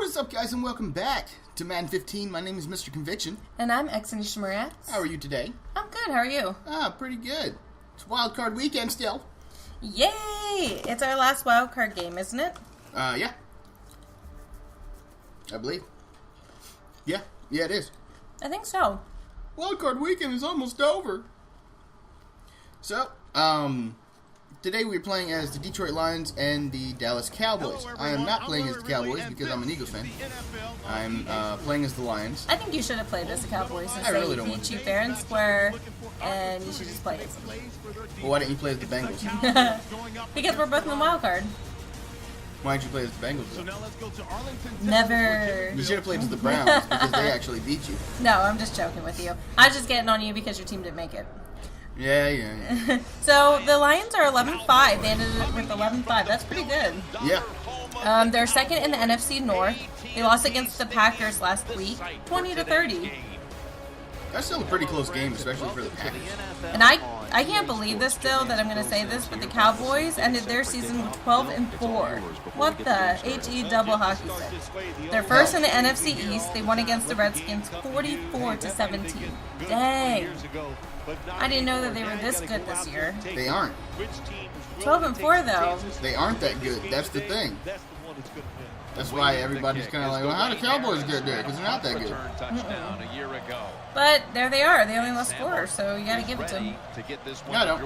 What is up, guys, and welcome back to Madden 15. My name is MrConviktion. And I'm XANISHAMARIEX. How are you today? I'm good. How are you? Pretty good. It's wildcard weekend still. Yay! It's our last wildcard game, isn't it? Yeah. I believe. Yeah, it is. I think so. Wildcard weekend is almost over. So, today we're playing as the Detroit Lions and the Dallas Cowboys. I am not playing as the Cowboys because I'm an Eagles fan. I'm playing as the Lions. I think you should have played as the Cowboys since I really don't beat want you fair and square, and you should just play as them. Well, why didn't you play as the Bengals? Because we're both in the wild card. Why didn't you play as the Bengals, though? Never. You should have played as the Browns because they actually beat you. No, I'm just joking with you. I was just getting on you because your team didn't make it. Yeah. So the Lions are 11-5. They ended it with 11-5. That's pretty good. Yeah. They're second in the NFC North. They lost against the Packers last week, 20-30. That's still a pretty close game, especially for the Packers. And I can't believe this still, that I'm going to say this, but the Cowboys ended their season with 12-4. What the H-E double hockey stick. They're first in the NFC East. They won against the Redskins 44-17. Dang. I didn't know that they were this good this year. They aren't. 12-4 though. They aren't that good. That's the thing. That's why everybody's kind of like, well, how do Cowboys get there? Because they're not that good. But there they are. They only lost 4, so you got to give it to them. No, I don't.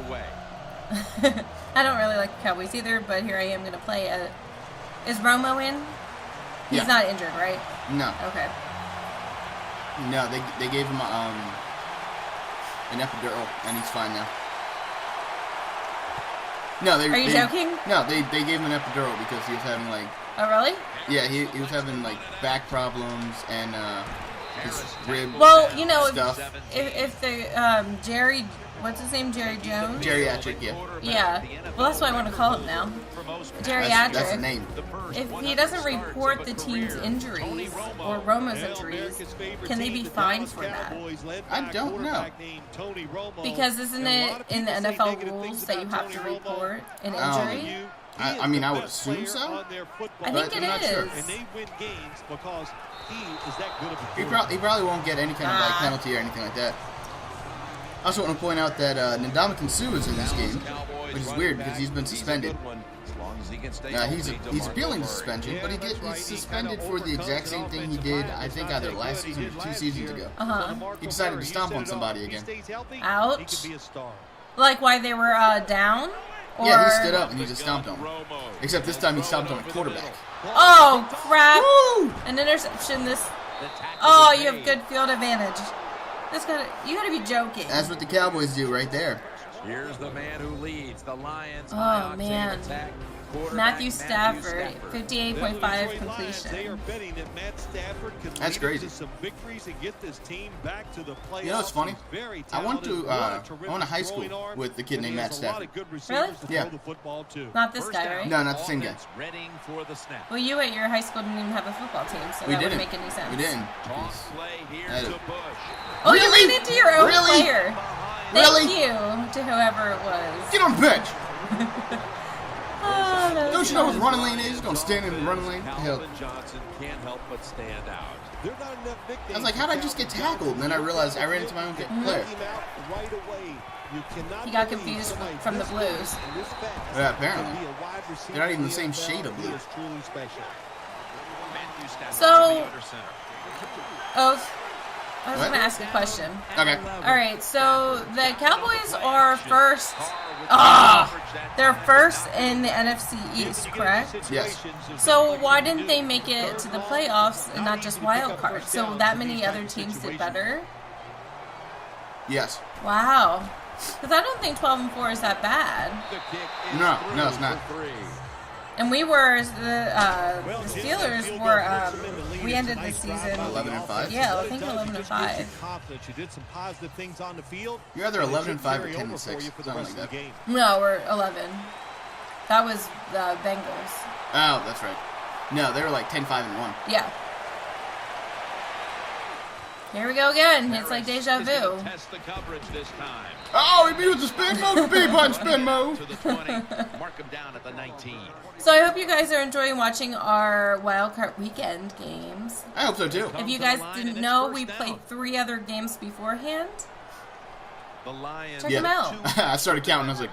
I don't really like the Cowboys either, but here I am going to play. Is Romo in? He's not injured, right? No. Okay. No, they gave him an epidural, and he's fine now. No, Are you joking? No, they gave him an epidural because he was having like. Oh really? Yeah, he was having like back problems and his rib. Well, you know, stuff. if the Jerry, what's his name? Jerry Jones. Geriatric, yeah. Yeah. Well, that's what I want to call him now. Geriatric. That's the name. If he doesn't report the team's injuries or Romo's injuries, can they be fined for that? I don't know. Because isn't it in the NFL rules that you have to report an injury? I mean, I would assume so. I think it is. Sure. He probably won't get any kind of like penalty or anything like that. I also want to point out that Ndamukong Suh is in this game, which is weird because he's been suspended. He's appealing the suspension, but he's suspended for the exact same thing he did, I think, either last season or 2 seasons ago. He decided to stomp on somebody again. Ouch. Like why they were down? Or... Yeah, he stood up and he just stomped on him. Except this time he stomped on a quarterback. Oh, crap. Woo! An interception this... Oh, you have good field advantage. You gotta be joking. That's what the Cowboys do right there. Here's the man who leads the Lions. Oh, man. Matthew Stafford, 58.5 completion. That's crazy. You know what's funny? I went to high school with the kid named Matt Stafford. Really? Yeah. Not this guy, right? No, not the same guy. Well, you at your high school didn't even have a football team, so that wouldn't make any sense. We didn't. Oh, you leaned into your own player. Really? Thank you to whoever it was. Get on the bench! Oh, don't you know what the running lane is? You're going to stand in the running lane? Hell. I was like, how did I just get tackled? And then I realized I ran into my own player. You got confused from the Blues. Yeah, apparently. They're not even the same shade of blue. So, I was going to ask a question. Okay. Alright, so the Cowboys are first. They're first in the NFC East, correct? Yes. So why didn't they make it to the playoffs and not just wild card? So that many other teams did better? Yes. Wow. Because I don't think 12-4 is that bad. No, it's not. And the Steelers were, we ended the season 11-5. Yeah, I think 11-5. You're either 11-5 or 10-6, something like that. No, we're 11. That was the Bengals. Oh, that's right. No, they were like 10-5-1. Yeah. Here we go again. It's like deja vu. Oh, he beat with the spin move. Big punch spin move. So I hope you guys are enjoying watching our Wildcard Weekend games. I hope so too. If you guys didn't know, we played 3 other games beforehand. Check them out. I started counting. I was like,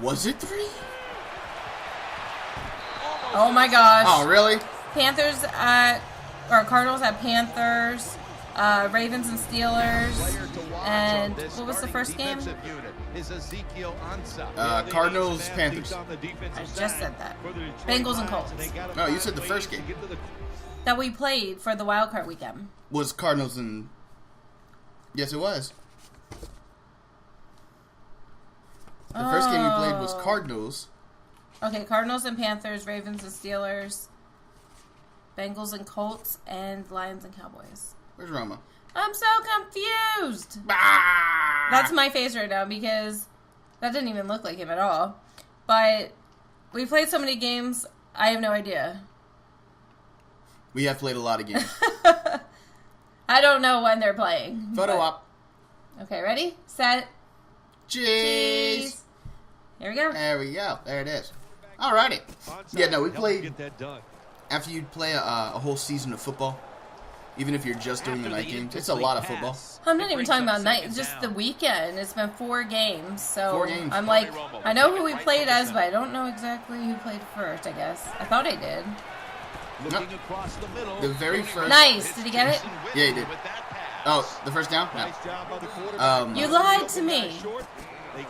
was it 3? Oh my gosh. Oh, really? Panthers or Cardinals at Panthers, Ravens and Steelers, and what was the first game? Cardinals, Panthers. I just said that. Bengals and Colts. No, you said the first game That we played for the Wildcard Weekend. was Cardinals and... Yes, it was. The first game we played was Cardinals. Okay, Cardinals and Panthers, Ravens and Steelers, Bengals and Colts, and Lions and Cowboys. Where's Roma? I'm so confused. Ah! That's my face right now because that didn't even look like him at all. But we played so many games, I have no idea. We have played a lot of games. I don't know when they're playing. Photo op. Okay, ready? Set. Cheese. Here we go. There we go. There it is. Alrighty. Yeah, no, we played... After you play a whole season of football, even if you're just doing the night games, it's a lot of football. I'm not even talking about night, just the weekend. It's been 4 games, so 4 games. I'm like, I know who we played as, but I don't know exactly who played first, I guess. I thought I did. Nope. The very first... Nice. Did he get it? Yeah, he did. Oh, the first down? No. You lied to me.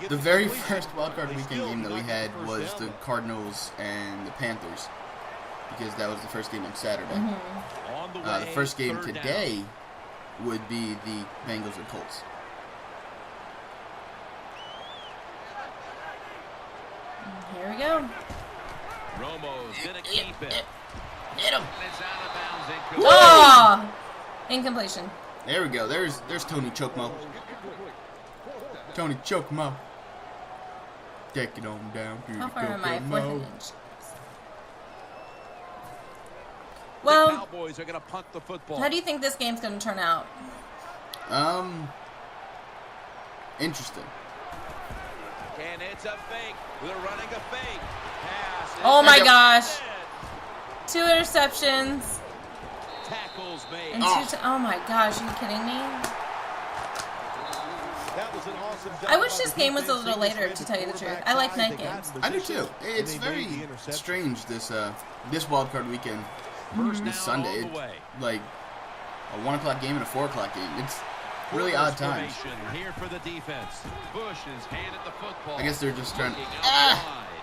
The very first wildcard weekend game that we had was the Cardinals and the Panthers, because that was the first game on Saturday. The first game today would be the Bengals and Colts. Here we go. Romo's gonna keep it. Hit him. Oh! Incompletion. There we go. There's Tony Chokemo. Tony Chokemo. Take it on down. How far am I? 4th and inch. Well, the Cowboys are gonna punt the football. How do you think this game's going to turn out? Interesting. And it's a fake. They're running a fake. Pass. Oh my gosh. 2 interceptions. Tackles made. And oh my gosh, are you kidding me? I wish this game was a little later, to tell you the truth. I like night games. I do too. It's very strange this wildcard weekend. This Sunday, it's like a 1 o'clock game and a 4 o'clock game. It's really odd times. Here for the defense. Bush is handed the football. I guess they're just trying.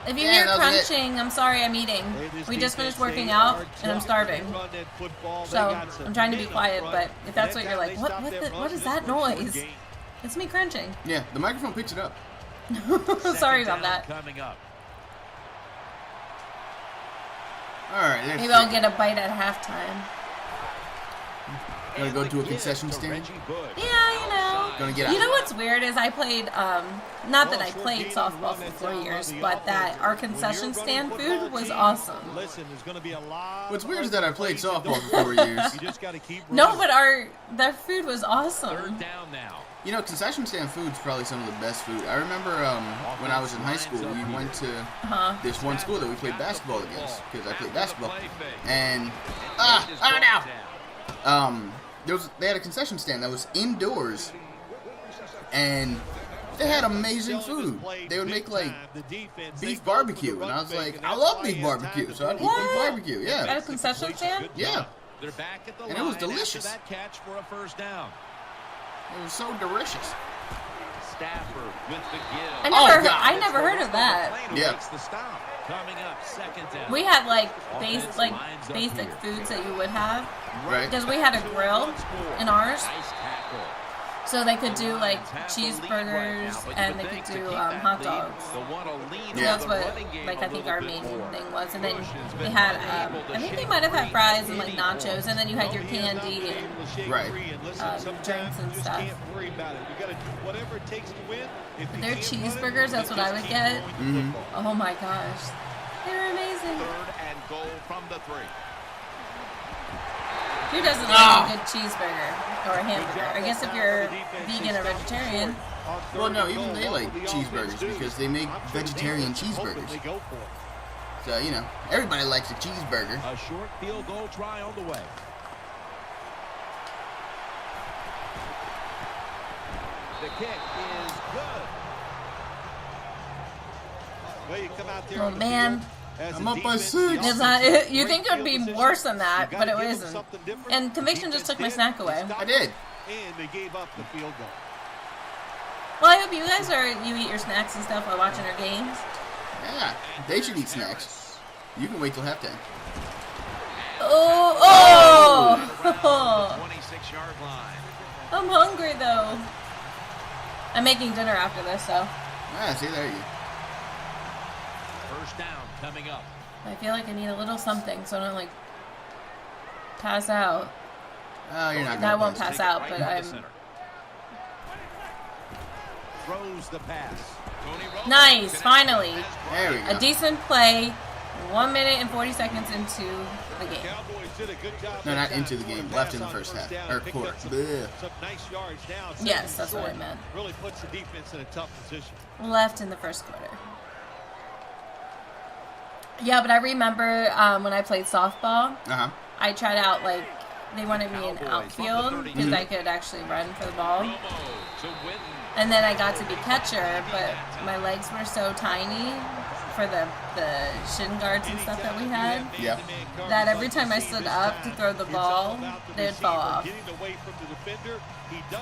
If you hear crunching, I'm sorry, I'm eating. We just finished working out, and I'm starving. So I'm trying to be quiet, but if that's what you're like, what is that noise? It's me crunching. Yeah, the microphone picks it up. Sorry about that. Alright, maybe I'll get a bite at halftime. Gonna go to a concession stand? Yeah, you know. Gonna get out. You know what's weird is I played, not that I played softball for 4 years, but that our concession stand food was awesome. What's weird is that I played softball for 4 years. No, but their food was awesome. You know, concession stand food's probably some of the best food. I remember when I was in high school, we went to this one school that we played basketball against, because I played basketball. And they had a concession stand that was indoors, and they had amazing food. They would make like beef barbecue, and I was like, I love beef barbecue, so I'd eat beef barbecue. Yeah. At a concession stand? Yeah. And it was delicious. It was so delicious. Stafford with the give. I never heard of that. Yeah. We had like basic foods that you would have. Right. Because we had a grill in ours. So they could do like cheeseburgers and they could do hot dogs. So that's what I think our main thing was. And then they had I think they might have had fries and like nachos, and then you had your candy and drinks and stuff. But their cheeseburgers, that's what I would get. Oh my gosh, they were amazing. 3rd and goal from the 3. Who doesn't like a good cheeseburger or a hamburger? I guess if you're vegan or vegetarian. Well, no, even they like cheeseburgers because they make vegetarian cheeseburgers. So, you know, everybody likes a cheeseburger. A short field goal try on the way. The kick is good. Well, you come out there Oh, man. I'm up by 6. It's not, you think it would be worse than that, but it isn't. And Conviction just took my snack away. I did. And they gave up the field goal. Well, I hope you guys you eat your snacks and stuff while watching our games. Yeah, they should eat snacks. You can wait till halftime. Oh! 26-yard line. I'm hungry, though. I'm making dinner after this, so. Ah, see, there you go. First down coming up. I feel like I need a little something so I don't, like, pass out. Oh, you're not No, I going won't to pass out, but I'm... Throws the pass. Nice, finally. There we go. A decent play, 1 minute and 40 seconds into the game. No, not into the game. Left in the first half. Or quarter. Blech. Yes, that's what I meant. Really puts the defense in a tough position. Left in the first quarter. Yeah, but I remember when I played softball, I tried out, like, they wanted me in outfield because I could actually run for the ball. And then I got to be catcher, but my legs were so tiny for the shin guards and stuff that we had that every time I stood up to throw the ball, they would fall off.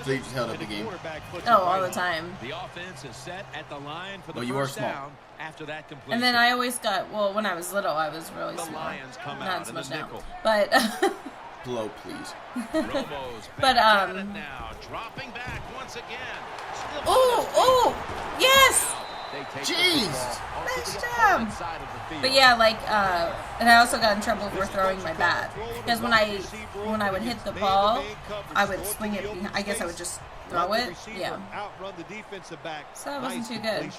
So you just held up the game? Oh, all the time. The offense is set at the line for the you were first small. down after that completion. And then I always got, well, when I was little, I was really small. Not as much now. But... Blow, please. But, now, dropping back once again. Oh, yes! Jeez! Nice job! But yeah, like, and I also got in trouble for throwing my bat. Because when I would hit the ball, I would swing it, I guess I would just throw it. Yeah. So that wasn't too good.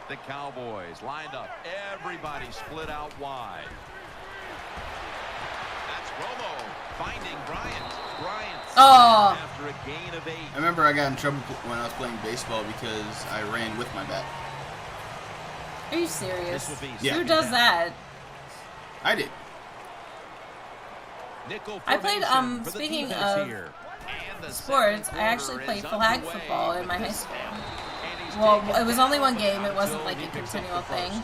The Cowboys lined up. Everybody split out wide. That's Romo finding Bryant. Oh! After a gain of 8. I remember I got in trouble when I was playing baseball because I ran with my bat. Are you serious? Yeah. Who does that? I did. I played, speaking of sports, I actually played flag football in my high school. Well, it was only one game. It wasn't like a continual thing.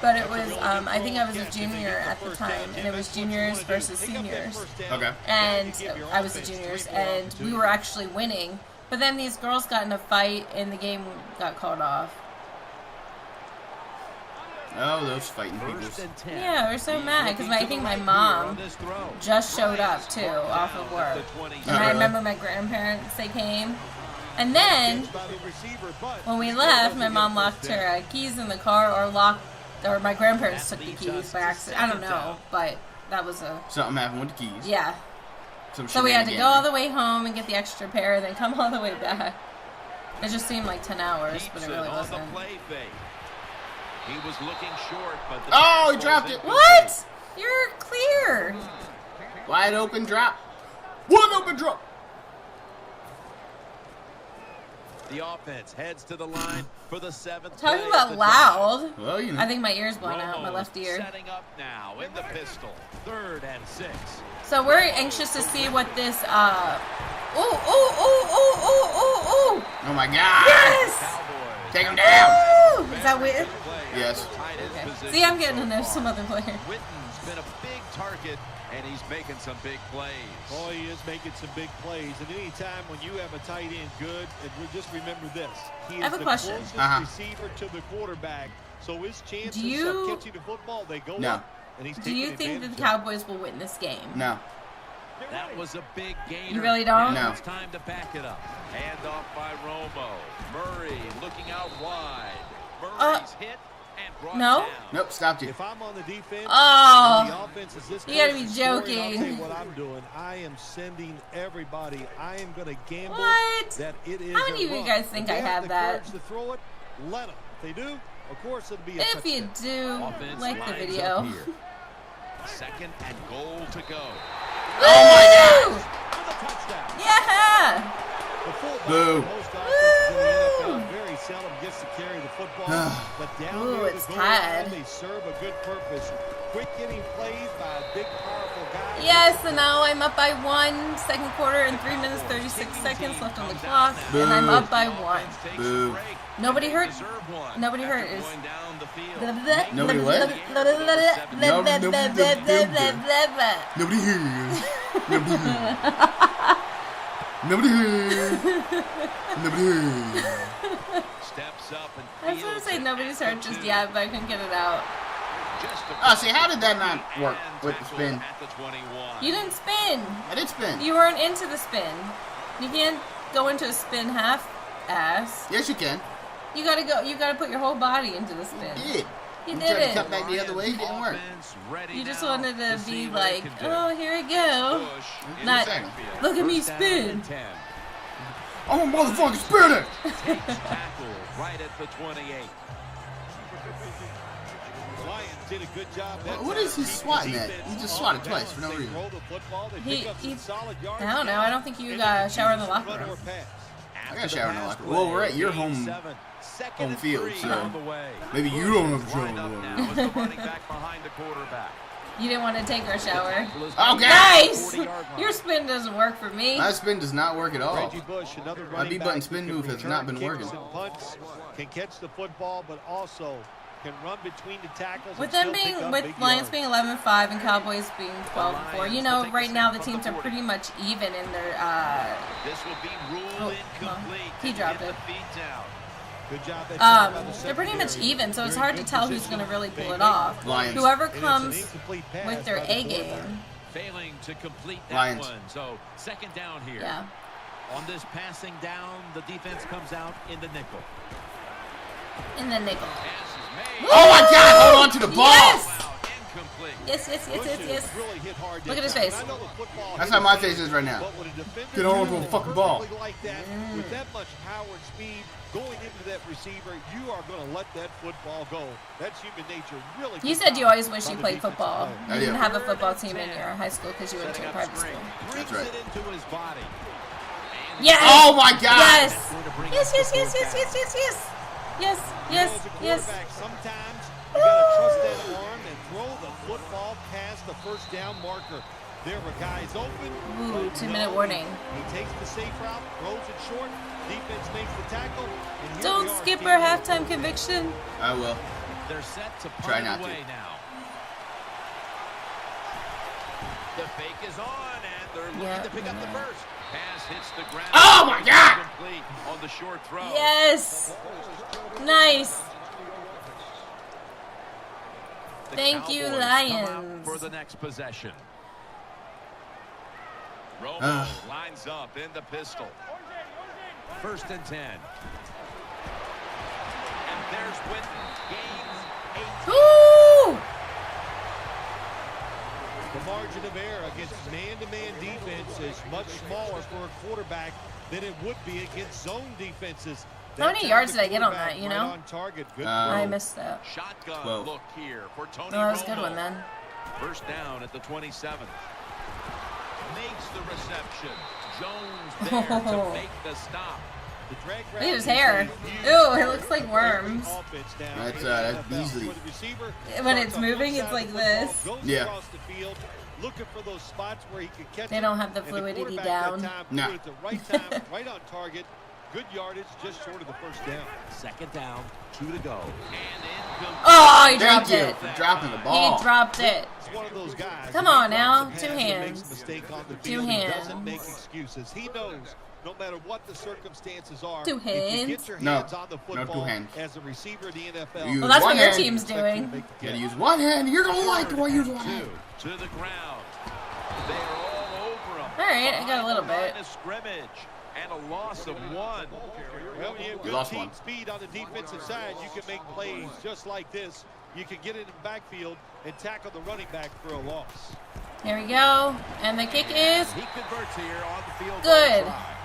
But it was, I think I was a junior at the time, and it was juniors versus seniors. Okay. And I was the juniors, and we were actually winning. But then these girls got in a fight, and the game got called off. Oh, those fighting people. Yeah, we're so mad, because I think my mom just showed up, too, off of work. And I remember my grandparents, they came. And then, when we left, my mom locked her keys in the car, or my grandparents took the keys by accident. I don't know, but that was something happened with the keys. Yeah. So we had to go all the way home and get the extra pair, and then come all the way back. It just seemed like 10 hours, but it really wasn't. He was looking short, but oh, he dropped it. What? You're clear. Wide open drop. One open drop. The offense heads to the line for the 7th. Talking about loud. Well, you know. I think my ear's blown out, my left ear. Setting up now in the pistol. 3rd and 6. So we're anxious to see what this, oh my God. Yes! Take him down. Woo! Is that Witten? Yes. Okay. See, I'm getting to know some other players. Witten's been a big target, and he's making some big plays. Oh, he is making some big plays. And any time when you have a tight end good, and just remember this. He is I have a question. The closest receiver to the quarterback, so his chances of catching the football, they go up. And he's do you think that the Cowboys will win this game? No. That was a big gainer. You really don't? No. It's time to back it up. Hand off by Romo. Murray looking out wide. Murray's hit and brought down. Nope, stopped you. If I'm on the defense, the offense is this you gotta be I'll joking. tell you what I'm doing. I am sending everybody. I am going to gamble that it is How many of you guys think I have that? To throw it, let them. If they do, of course it'll be a If you do, Offense like the lines video. up here. 2nd and goal to go. Oh my God! Yeah! Boo! Very seldom gets to carry the football, but down Ooh, near it's the goal line, tied. they serve a good purpose. Quick hitting plays by a big, powerful guy. Yes, and now I'm up by 1. Second quarter and 3 minutes 36 seconds left on the clock, and I'm up by 1. Boo! Nobody hurt. Nobody hurt is. Nobody what? Nobody here. Nobody here. Nobody here. Nobody here. Steps up and I was gonna say nobody's hurt just yet, but I couldn't get it out. Oh, see, how did that not work with the spin? You didn't spin. I did spin. You weren't into the spin. You can't go into a spin half-ass. Yes, you can. You gotta go. You gotta put your whole body into the spin. You did. You tried to didn't. cut back the other way. It didn't work. You just wanted to be like, oh, here we go. Not, Exactly. look at me spin. I'm a motherfucking spinner. Right at the 28. Lions did a good job. What is he swatting at? He just swatted twice for no reason. I don't know. I don't think you shower in the locker room. I got a shower in the locker room. Well, we're at your home field, so maybe you don't have a shower in the locker room. You didn't want to take our shower. Oh, God. Nice! Your spin doesn't work for me. My spin does not work at all. Reggie Bush, another My running B-button back spin who move can has not been return working. kicks and punts, can catch the football, but also can run between the tackles. With and them still being, pick up with big Lions yards. being 11-5 and Cowboys being 12-4, you know, right now the teams are pretty much even in their. This will be ruled incomplete. He dropped it. Good job. They're pretty much even, so it's hard to tell who's going to really pull it off. Lions. Whoever comes with their A game. Failing to complete that Lions. one. So second down here. Yeah. On this passing down, the defense comes out in the nickel. In the nickel. Pass is made. Oh my God! Hold on to the ball. Yes! Wow, incomplete. Yes. Look at his face. That's how my face is right now. Get on to a fucking ball. Like that, with that much power and speed going into that receiver, you are going to let that football go. That's human nature. Really. You said you always wish you played football. I You do. didn't have a football team in your high school because you went to a private school. That's right. Into his body. Yes! Oh my God! Yes! Yes! Sometimes you got to trust that arm and throw the football past the first down marker. There were guys open. Ooh, 2-minute warning. He takes the safe route, throws it short. Defense makes the tackle. And here Don't we are, skip Steelers. our halftime conviction. I will. They're set to Try punt not away to. now. The fake is on, and they're looking Yeah. to pick up the first. Pass hits the ground. Oh my God! Complete on the short throw. Yes! Nice. The Thank you, Cowboys Lions. come out for the next possession. Romo lines up in the pistol. 1st and 10. And there's Whitten. Gains 8. Woo! The margin of error against man-to-man defense is much smaller for a quarterback than it would be against zone defenses. How many yards did I get on that, you know? Right on target. Good I throw. missed that. Shotgun 12. look here for Tony No, that was a Romo. good one then. 1st down at the 27. Makes the reception. Jones there to make the stop. The drag Look at his route hair. is used Ew, it looks like worms. offense down That's, in the that's NFL. Beasley. For the receiver, When it's starts on moving, one it's side like of the football, this. goes Yeah. across the field, looking for those spots where he can catch They it, don't have the and fluidity quarterback down. that time No. put it at the right time, right on target. Good yardage, just short of the first down. 2nd down, 2 to go. And incomplete. Oh, he Thank dropped you it. for dropping the ball. He dropped it. It's one of those guys. Come if he on now, drops a 2 pass and makes a hands. mistake on the 2 field, he doesn't make hands. excuses. He knows no matter what the circumstances are, 2 if you hands. get your No, hands on the no, football 2 hands. as a receiver in the NFL, You- Well, that's what One your hand. team's doing. You gotta use one hand. You're gonna like the way you use one hand. 2 to the ground. They're all over him. All right, I got a little bit. Line of scrimmage and a loss of 1. Well, when you have You good lost team one. speed on the defensive side, you can make plays just like this. You can get it in the backfield and tackle the running back for a loss. Here we go. And the kick is He converts here on the field. good. goal try.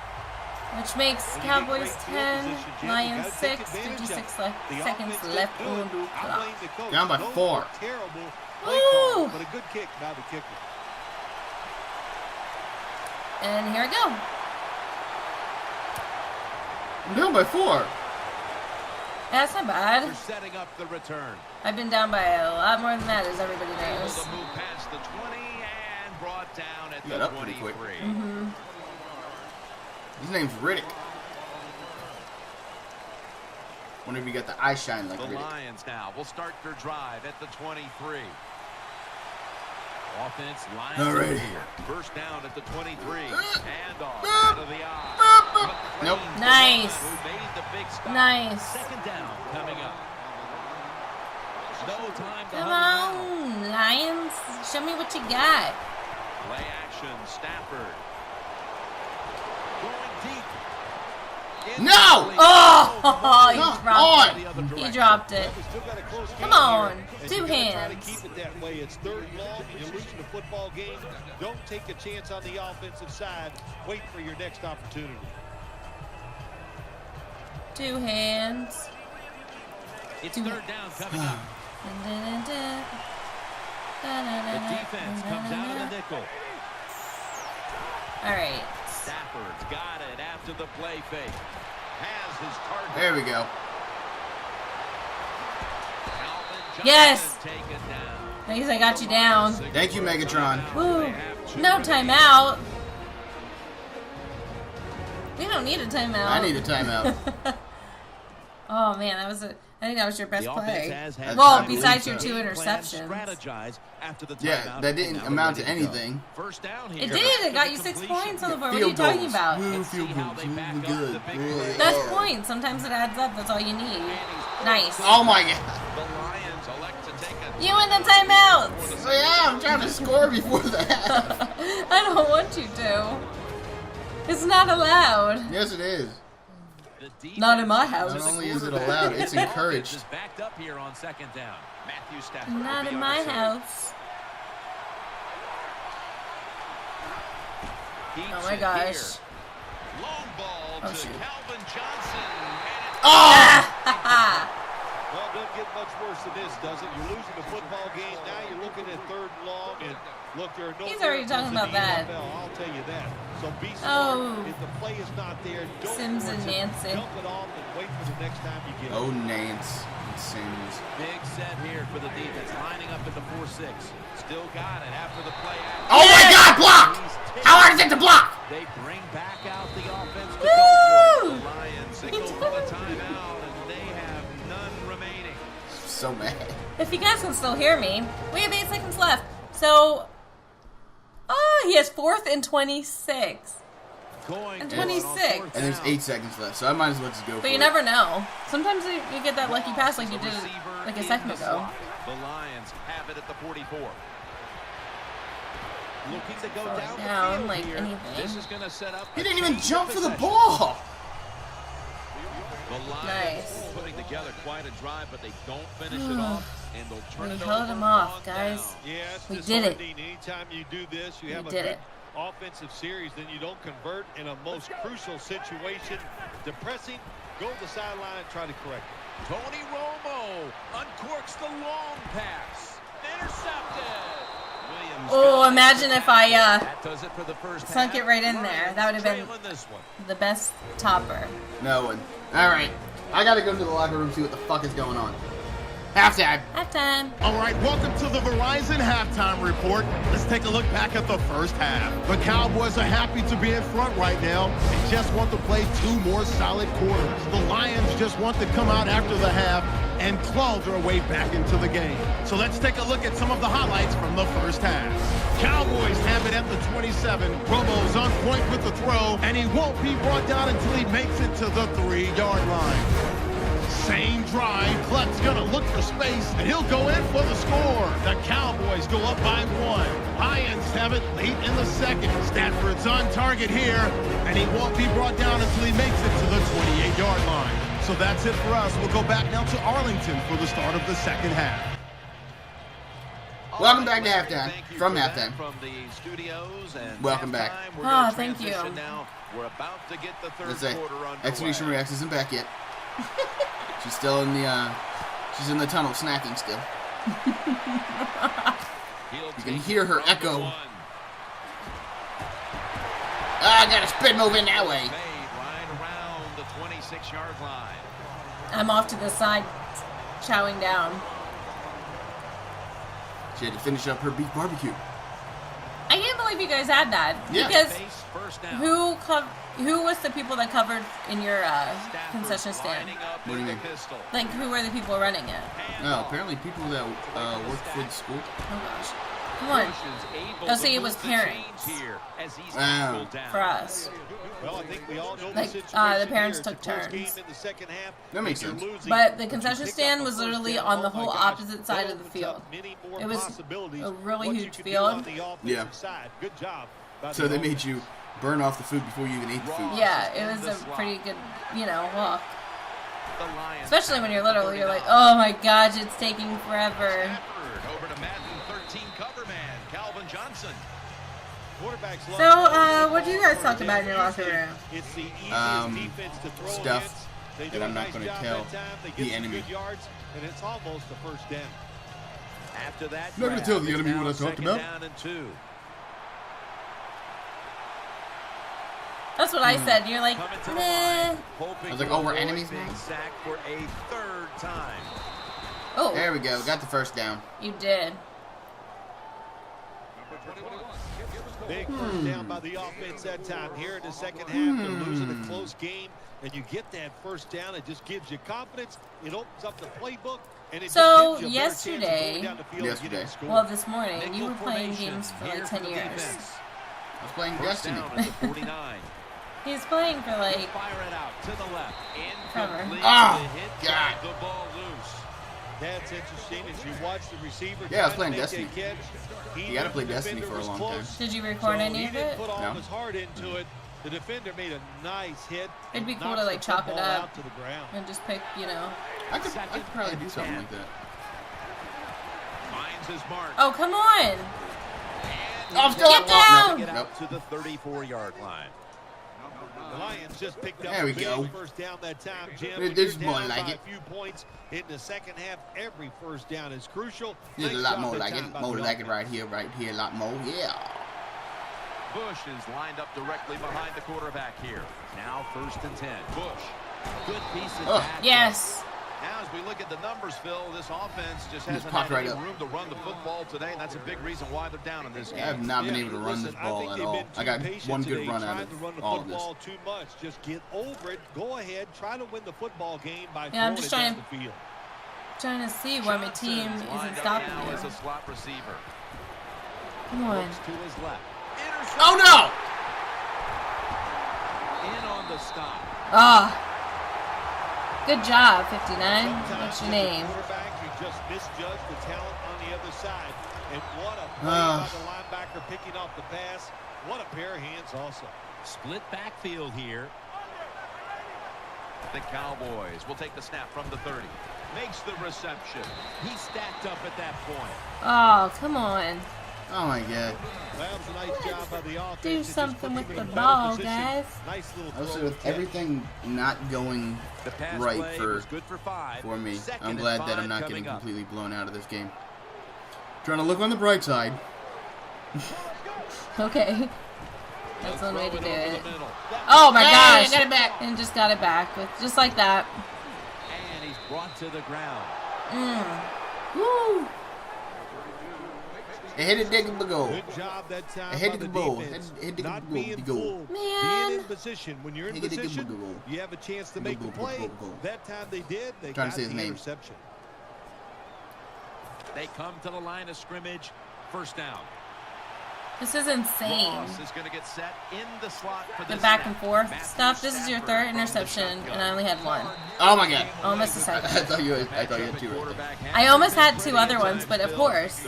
Which makes When you get Cowboys great field 10, position, Jim, you Lions gotta take 6, advantage of 56 it. The seconds offense left did on good. the I clock. blame the coach. Down by Those 4. were terrible play Woo! calls, but a good kick by the kicker. And here I go. I'm down by 4. That's not bad. They're setting up the return. I've been down by a lot more than that, as everybody Able knows. to move past the 20 and brought down at Got the up pretty 23. quick. Mm-hmm. His name's Riddick. Wonder if you got the eye shine like The Riddick. Lions now will start their drive at the 23. Offense lines Alrighty. here. First down at the 23. And off out of the eye. Nope. Nice. Who made the big stop. Nice. Second down coming up. No time to Come huddle on, Lions. Show me what you got. now. Play action. Stafford. Going deep. No! Oh, he Come dropped on. it. He dropped it. We still got a close game Come on. here, and 2 you gotta try to hands. keep it that way. It's 3rd and long. You're losing the football game. Don't take a chance on the offensive side. Wait for your next opportunity. 2 hands. It's 3rd down coming up. The defense comes out of the nickel. All right. Stafford's got it after the play fake. Has his target. There we go. Calvin Johnson Yes. taken down. At least I got you down. Thank you, Megatron. Woo. No timeout. We don't need a timeout. I need a timeout. Oh man, that was I think that was your best The play. offense has had Well, time to besides your so. 2 game plan, interceptions. strategize after the Yeah, timeout, that didn't and now amount they're to ready go. anything. First down It here. did. It got you After 6 completion. points on the board. What are Field you talking goals. about? Woo, See field how goals. they back Woo, up good. the big Woo. play. That's points. Sometimes it adds up. That's all you need. Nice. Oh my god. The Lions elect to take a You win the timeouts. So yeah, I'm trying to score before that. I don't want you to. It's not allowed. Yes, it is. The defense Not in my to house. the Not only is it quarterback. allowed, it's encouraged. Just backed up here on 2nd down. Matthew Stafford. Not will be in on my the serve. house. Keeps Oh my it gosh. here. Long ball Oh, to shoot. Calvin Johnson. And Oh! Well, it doesn't get much worse than this, does it? You're losing the football game. Now you're looking at 3rd and long. And look, there are no He's already talking miracles in about the that. NFL, I'll tell you that. So be smart. Oh. If the play is not there, don't Sims force and it. Nancy. Dump it off and wait for the next time you get it. Oh, Nance. It seems. big set here for the defense, lining up at the 4-6. Still got it after the play. Oh my god, block! How hard is it to block? They bring back out the offense to Woo! go for it. The Lions signal for the timeout, and they have none remaining. So mad. If you guys can still hear me, we have 8 seconds left. So, he has 4th and 26. Going And for it on 26. 4th And there's down. 8 seconds left, so I might as well just go for But you it. never know. Sometimes you get that lucky pass like you The did receiver like a in second the ago. slot. The Lions have it at the 44. Looking to go down the Down field like here. anything. This is going to set up. He a didn't even change jump of for the possession. ball. The Lions Nice. putting together quite a drive, but they don't finish it off, and they'll turn We it held over him off, on guys. down. Yeah, it's We did it. disheartening. Anytime you do this, you We have a did good it. offensive series, then you don't convert in a most crucial situation. Depressing. Go to the sideline and try to correct it. Tony Romo uncorks the long pass. Intercepted. Williams Oh, got it. imagine if I That does it for the first sunk half. it right in there. That would have been Trailing this one. the best topper. No one. Alright. I gotta go to the locker room and see what the fuck is going on. Halftime. Halftime. All right, welcome to the Verizon Halftime Report. Let's take a look back at the first half. The Cowboys are happy to be in front right now and just want to play 2 more solid quarters. The Lions just want to come out after the half and claw their way back into the game. So let's take a look at some of the highlights from the first half. Cowboys have it at the 27. Romo's on point with the throw, and he won't be brought down until he makes it to the 3-yard line. Same drive, Cluck's gonna look for space, and he'll go in for the score. The Cowboys go up by 1. Lions have it late in the second. Stafford's on target here, and he won't be brought down until he makes it to the 28-yard line. So that's it for us. We'll go back now to Arlington for the start of the second half. Welcome back to halftime. Thank you From for that halftime. From the studios and Welcome back. halftime. We're Oh, gonna thank you. transition Now. We're about to get the third Let's say quarter underway. XANISHAMARIEX isn't back yet. She's still in the she's in the tunnel snacking still. He'll You can take hear it her from the echo. 1. I got a spin move in that way. Right around the 26-yard line. I'm off to the side, chowing down. She had to finish up her beef barbecue. I can't believe you guys had that. Yeah. Because who was the people that covered in your concession stand? What do you mean? Like, who were the people running it? Oh, apparently people that worked for the school. Oh, gosh. Come on. Oh, see, it was parents. Wow. For us. Well, I think we all know Like, the parents took turns. That makes sense. But the concession stand was literally on the whole opposite side of the field. It was a really huge field. Yeah. Good job. So they made you burn off the food before you even ate the food. Yeah, it was a pretty good, walk. Especially when you're like, oh my gosh, it's taking forever. Over to Madden 13 cover man, Calvin Johnson. So, what do you guys talk about in your locker room? Stuff that I'm not going to tell the enemy. And it's almost a first down. After that, I'm not going to tell the enemy what I talked about. That's what I said. You're like, nah. I was like, oh, we're enemies now? Sack for a third time. Oh. There we go. Got the first down. You did. Big first down by the offense that time. Here in the second half, they're losing a close game, and you get that first down. It just gives you confidence. It opens up the playbook. And it so, just gives you a better chance of going down the field and getting well, this morning, you were playing games for like 10 years. I was playing Destiny. He was playing for like forever. Oh, God. The ball loose. That's interesting as you watch the receiver. Yeah, I was playing Destiny. You gotta play Destiny for a long time. Did you record any of it? Put all his heart into it. The defender made a nice hit. It'd be cool to like chop it up and just pick, I could probably do something like that. Finds his mark. Oh, come on! I'm still Get down! Get out to the 34-yard line. The Lions just picked up there we a big go. First down that time, Jim. There's more like it. A few points in the second half. Every first down is crucial. There's a lot more like it. More like it right here, a lot more. Yeah. Bush is lined up directly behind the quarterback here. Now 1st and 10. Bush. Good piece of tackle. Yes. Now, as we look at the numbers, Phil, this offense just hasn't popped had right any up. room to run the football today, and that's a big reason why they're down in this game. I have not been able to run this ball at all. I got one good run out of all of this. Too much. Just get over it. Go ahead. Try to win the football game by I'm just throwing it down the field. Trying to see why my team isn't stopping you. As a slot receiver. Come on. To his left. Oh, no! In on the stop. Ah. Good job, 59. What's your name? You just misjudged the talent on the other side. And what a play by the linebacker picking off the pass. What a pair of hands also. Split backfield here. The Cowboys will take the snap from the 30. Makes the reception. He stacked up at that point. Oh, come on. Oh, my God. That was a nice job by the offense. Do something with the ball, guys. Nice little Also, throw with catch. everything not going right for me, I'm glad that I'm not getting up. completely blown out of this game. Trying to look on the bright side. Okay. That's one way to do it. Oh my gosh! Got it back. And just got it back. Just like that. And he's brought to the ground. Woo! It hit a dig of the goal. Good job that time It hit by the the goal. defense. Hit the Not goal. being The goal. fooled. Man. Being in position. When you're in Hit the position, goal. you have a chance to make the play. That time they did. They Trying got to say the his name. interception. They come to the line of scrimmage. First down. This is insane. Ross is going to get set in the slot for The this back snap. and forth Matthew stuff. This is your Stafford third from the interception, shotgun. and I only had one. Oh, my God. Almost a I second. thought you had two right there. I almost had two other ones, but of course,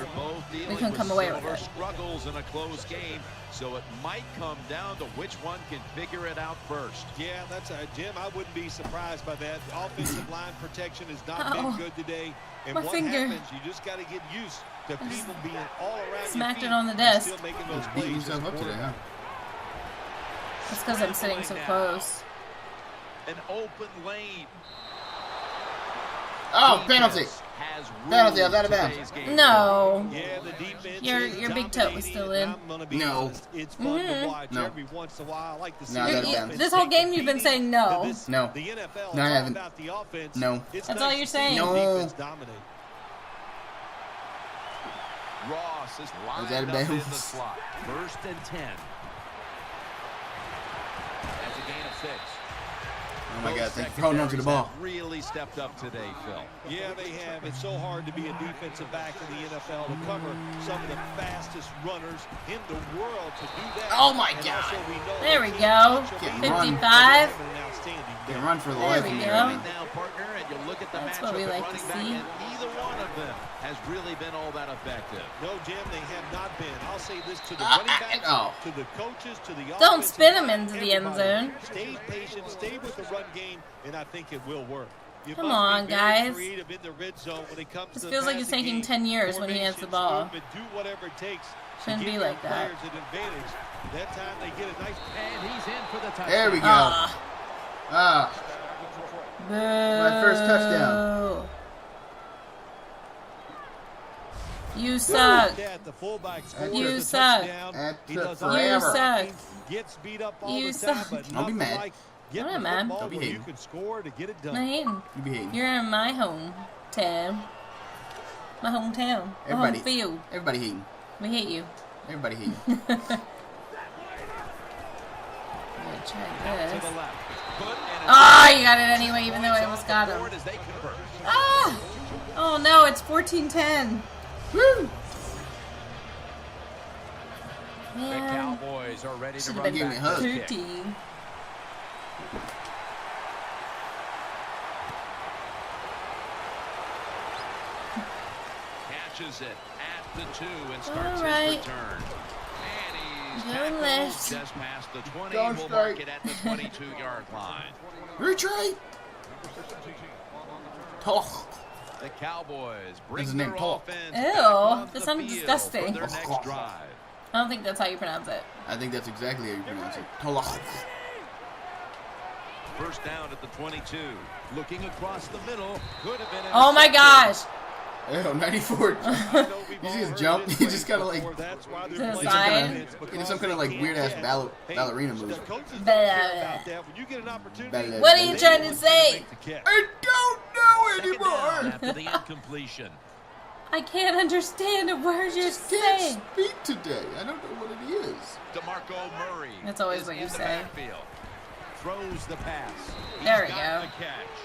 we couldn't come away with it. Struggles in a close game, so it might come down to which one can figure it out first. Yeah, that's Jim. I wouldn't be surprised by that. The offensive line protection has not been good today. And My what finger. happens, you just got to get used to people being all around Smacked your it on the feet desk. and still making those Just beating plays as yourself a up today, huh? quarterback. It's because I'm sitting so close. An open lane. Oh, penalty. Penalty, I was out of bounds. No. Yeah, the defense You're is big toe was still in. No. It's fun to watch No. every once in a while. I like to see No, that's bad. This whole game you've been saying no. No. The NFL No, I is all haven't. about the offense. No. It's That's nice all you're to see saying. the No. defense dominate. Ross is that lined a up in the bounce? slot. 1st and 10. That's a gain of 6. Oh my God! Thank you for holding on to the ball. Really stepped up today, Phil. Yeah, they have. It's so hard to be a defensive back in the NFL to cover some of the fastest runners in the world to do that. Oh my And God. also we know There we that go. Can't 55. Can run for the There life we of you go. right now. Now, partner, and you look at the That's matchup what we at like to running back, see. and neither one of them has really been all that effective. No, Jim, they have not been. I'll say this to the Ah, running backs, oh. to the coaches, to the Don't offensive spin 'em line, into the end everybody. zone. Stay patient, stay with the run game, and I think it will work. You Come must on, be very guys. creative in the red zone when it comes This to the feels like it's passing taking game. 10 years when he has the ball. Formation, movement, do whatever it takes to Shouldn't give be your like that. players an advantage. That time they get a nice. And he's in for the touchdown. There we go. Ah. Ah. Boo. My first touchdown. You suck. Yeah, the fullback scores You the suck. touchdown. That He took does You forever. suck. Gets beat up all You the time, suck. but Don't be nothing mad. like I'm getting not the mad. football Don't be where you hating. can score to get it I'm done. not hating. You be hating. You're in my hometown. My hometown. My Everybody. home field. Everybody hating. We hate you. Everybody hating. I'm gonna try To this. the left. Put and Ah, you got it anyway, even though I almost got him. forward as they convert. Ah! Oh no, it's 14-10. Woo! The Man, Cowboys are ready to should have run Give been me a back hug. this kick. 13. Catches it at the 2 and starts All right. his return. And he's Go tackled left. just past the 20. Go We'll straight. mark it at the 22-yard line. Retreat. Talk. The Cowboys bring His their name Paul. offense Ew, back on that the sounds field disgusting. for their next drive. I don't think that's how you pronounce it. I think that's exactly how you pronounce it. Talk. First down at the 22. Looking across the middle. Could have been Oh my gosh! Ew, 94. You see his jump? He just kind of like To the side. he did some kind of like weird ass ballerina move. Blah. What are you trying to say? I don't know Second down anymore. after the incompletion. I can't understand a word you're Can't saying. speak today. I don't know what it is. DeMarco Murray. That's always is what you in the say. backfield. Throws the pass. There we He's go. got the catch.